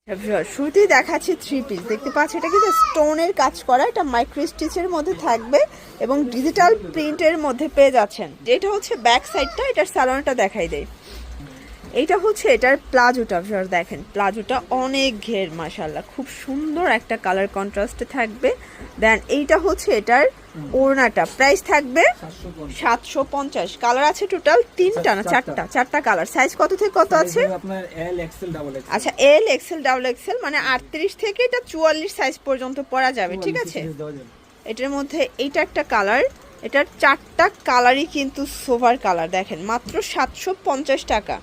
শুরুতেই দেখাচ্ছি three piece, দেখতে পাচ্ছি এটা কিন্তু স্টোনের কাজ করা, এটা মাইক্রো স্টিচের মধ্যে থাকবে এবং ডিজিটাল প্রিন্টের মধ্যে পেয়ে যাচ্ছেন। যেটা হচ্ছে ব্যাক সাইডটা, এটার স্যালোনটা দেখাই দেয়। এইটা হচ্ছে এটার প্লাজোটা, দেখেন প্লাজোটা অনেক ঘের, মাশাআল্লাহ খুব সুন্দর একটা কালার কন্ট্রাস্টে থাকবে। দেন এইটা হচ্ছে এটার ওড়নাটা, প্রাইস থাকবে 750। কালার আছে টোটাল তিনটা না চারটা কালার। সাইজ কত থেকে কত আছে? আপনার এল এক্সেল ডাবল এক্সেল। আচ্ছা এল এক্সেল ডাবল এক্সেল, মানে 38 থেকে এটা 44 সাইজ পর্যন্ত পরা যাবে, ঠিক আছে। এটার মধ্যে এইটা একটা কালার, এটার চারটা কালারই কিন্তু সোভার কালার, দেখেন মাত্র 750 টাকা।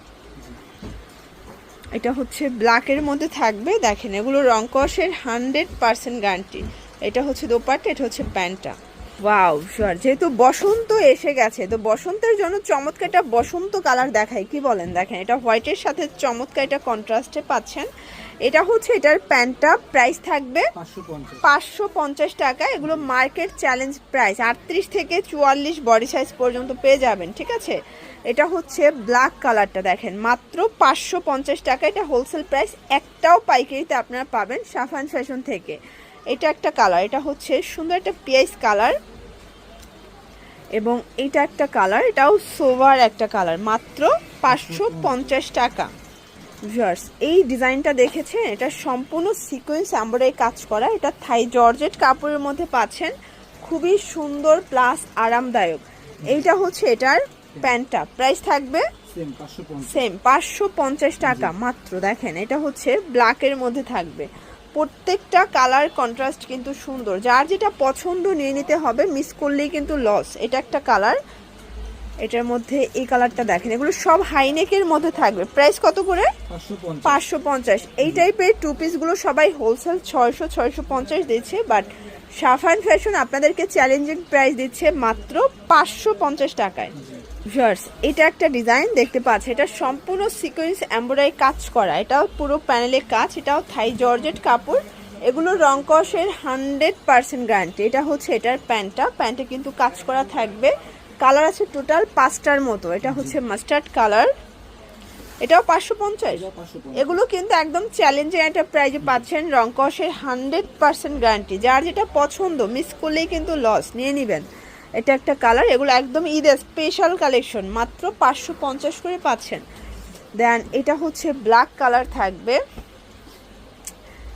এটা হচ্ছে ব্ল্যাকের মধ্যে থাকবে, দেখেন এগুলো রং কষের 100% গ্যারান্টি। এটা হচ্ছে দোপাট্টা, এটা হচ্ছে প্যান্টটা। ওয়াও শিওর, যেহেতু বসন্ত এসে গেছে তো বসন্তের জন্য চমৎকার একটা বসন্ত কালার দেখাই, কি বলেন? দেখেন এটা হোয়াইটের সাথে চমৎকার এটা কন্ট্রাস্টে পাচ্ছেন। এটা হচ্ছে এটার প্যান্টটা, প্রাইস থাকবে 550 টাকা। এগুলো মার্কেট চ্যালেঞ্জ প্রাইস, 38 থেকে 44 বডি সাইজ পর্যন্ত পেয়ে যাবেন, ঠিক আছে। এটা হচ্ছে ব্ল্যাক কালারটা, দেখেন মাত্র 550 টাকা। এটা হোলসেল প্রাইস, একটাও পাইকারিতে আপনারা পাবেন সাফান ফ্যাশন থেকে। এটা একটা কালার, এটা হচ্ছে সুন্দর একটা পিয়াইস কালার, এবং এটা একটা কালার, এটাও সোভার একটা কালার, মাত্র 550 টাকা। ভিউয়ার্স এই ডিজাইনটা দেখেছেন, এটা সম্পূর্ণ সিকোয়েন্স এমব্রয়ডারি কাজ করা, এটা থাই জর্জেট কাপড়ের মধ্যে পাচ্ছেন, খুবই সুন্দর প্লাস আরামদায়ক। এইটা হচ্ছে এটার প্যান্টটা, প্রাইস থাকবে সেম 550 টাকা মাত্র। দেখেন এটা হচ্ছে ব্ল্যাকের মধ্যে থাকবে, প্রত্যেকটা কালার কন্ট্রাস্ট কিন্তু সুন্দর, যার যেটা পছন্দ নিয়ে নিতে হবে, মিস করলেই কিন্তু লস। এটা একটা কালার, এটার মধ্যে এই কালারটা দেখেন, এগুলো সব হাইনেকের মধ্যে থাকবে, প্রাইস কত করে? 550। এই টাইপের টু পিসগুলো সবাই হোলসেল 600-650 দিচ্ছে, বাট সাফান ফ্যাশন আপনাদেরকে চ্যালেঞ্জিং প্রাইস দিচ্ছে মাত্র 550 টাকায়। ভিউয়ার্স এটা একটা ডিজাইন দেখতে পাচ্ছি, এটা সম্পূর্ণ সিকোয়েন্স এমব্রয়ডারি কাজ করা, এটাও পুরো প্যানেলের কাজ, এটাও থাই জর্জেট কাপড়, এগুলো রং কষের 100% গ্যারান্টি। এটা হচ্ছে এটার প্যান্টটা, প্যান্টে কিন্তু কাজ করা থাকবে, কালার আছে টোটাল 5টার মতো। এটা হচ্ছে মাস্টার্ড কালার, এটাও 550। এগুলো কিন্তু একদম চ্যালেঞ্জিং একটা প্রাইজে পাচ্ছেন, রং কষের 100% গ্যারান্টি, যার যেটা পছন্দ মিস করলেই কিন্তু লস, নিয়ে নেবেন। এটা একটা কালার, এগুলো একদম ঈদের স্পেশাল কালেকশন, মাত্র 550 করে পাচ্ছেন। দেন এটা হচ্ছে ব্ল্যাক কালার থাকবে,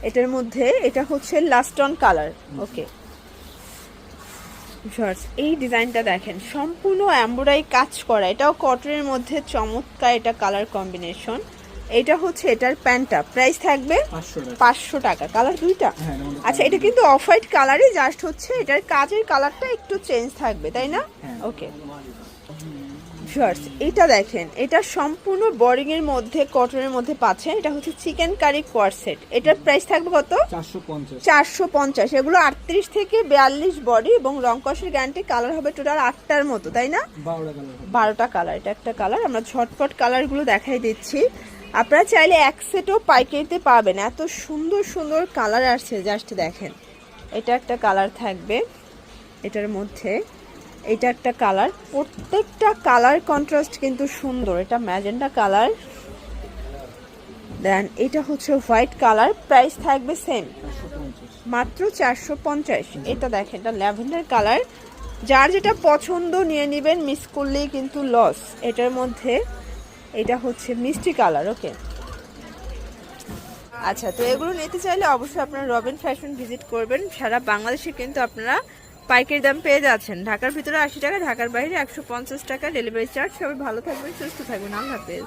এটার মধ্যে এটা হচ্ছে লাস্টন কালার। ওকে এই ডিজাইনটা দেখেন, সম্পূর্ণ এমব্রয়ডারি কাজ করা, এটাও কটনের মধ্যে চমৎকার এটা কালার কম্বিনেশন। এটা হচ্ছে এটার প্যান্টটা, প্রাইস থাকবে 500 টাকা। কালার দুইটা, আচ্ছা এটা কিন্তু অফ হোয়াইট কালারই, জাস্ট হচ্ছে এটার কাজের কালারটা একটু চেঞ্জ থাকবে, তাই না? ওকে এটা দেখেন, এটা সম্পূর্ণ বোরিং এর মধ্যে কটনের মধ্যে পাচ্ছেন, এটা হচ্ছে চিকেন কারি কোয়ারসেট, এটার প্রাইস থাকবে কত? 450। এগুলো 38 থেকে 42 বডি এবং রং কষের গ্যারান্টি। কালার হবে টোটাল 8টার মতো, তাই না? 12টা কালার। এটা একটা কালার, আমরা ঝটপট কালারগুলো দেখাই দিচ্ছি। আপনারা চাইলে এক সেটও পাইকারিতে পাবেন, এত সুন্দর সুন্দর কালার আসছে, জাস্ট দেখেন। এটা একটা কালার থাকবে, এটার মধ্যে এটা একটা কালার, প্রত্যেকটা কালার কন্ট্রাস্ট কিন্তু সুন্দর। এটা ম্যাজেন্ডা কালার, দেন এটা হচ্ছে হোয়াইট কালার, প্রাইস থাকবে সেম মাত্র 450। এটা দেখেন, এটা ল্যাভেন্ডার কালার, যার যেটা পছন্দ নিয়ে নেবেন, মিস করলেই কিন্তু লস। এটার মধ্যে এটা হচ্ছে মিষ্টি কালার। ওকে আচ্ছা, তো এগুলো নিতে চাইলে অবশ্যই আপনারা রবিন ফ্যাশন ভিজিট করবেন। সারা বাংলাদেশে কিন্তু আপনারা পাইকারি দাম পেয়ে যাচ্ছেন, ঢাকার ভিতরে 80 টাকা, ঢাকার বাইরে 150 টাকা ডেলিভারি চার্জ। সবাই ভালো থাকবেন, সুস্থ থাকবেন, আল্লাহ হাফেজ।